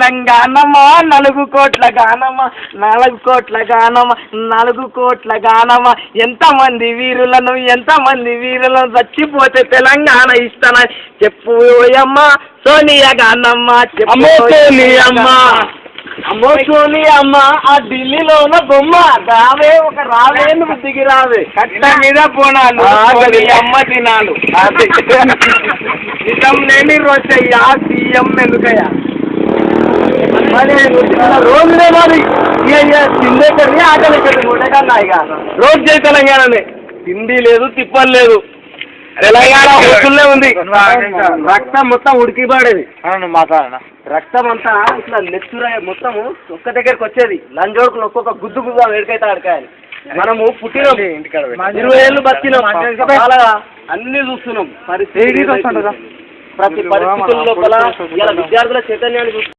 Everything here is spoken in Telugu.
తెలంగాణమా 4 కోట్ల గానమా 4 కోట్ల గానమా 4 కోట్ల గానమా ఎంతమంది వీరులను చచ్చిపోతే తెలంగాణ ఇస్తానని చెప్పు ఓయమ్మ సోనియా గానమ్మ అమ్మో సోనియమ్మ అమ్మో సోనియమ్మ ఆ ఢిల్లీలోన బొమ్మ రావే నువ్వు దిగి రావే కట్ట మీద పోనాలు అమ్మ తినాలు నిజం లేని రోజయ్యా సీఎం ఎందుకయ్యా మరి రోజునే మరి తిండేకని ఆకలి ఉండకన్నా ఇక రోజు జై తెలంగాణనే తిండి లేదు తిప్పలు లేదు తెలంగాణ హోటల్లే ఉంది రక్తం మొత్తం ఉడికిపడేది మాట్లాడనా రక్తం అంతా ఇట్లా నెత్తుర మొత్తము ఒక్క దగ్గరికి వచ్చేది లంజోడుకులు ఒక్కొక్క గుద్దు గుద్దు వేడికైతే ఆడకాయని మనము పుట్టిన 20 ఏళ్ళు బతికినాం చాలా అన్ని చూస్తున్నాం పరిస్థితి ప్రతి పరిస్థితుల లోపల విద్యార్థుల చైతన్యాన్ని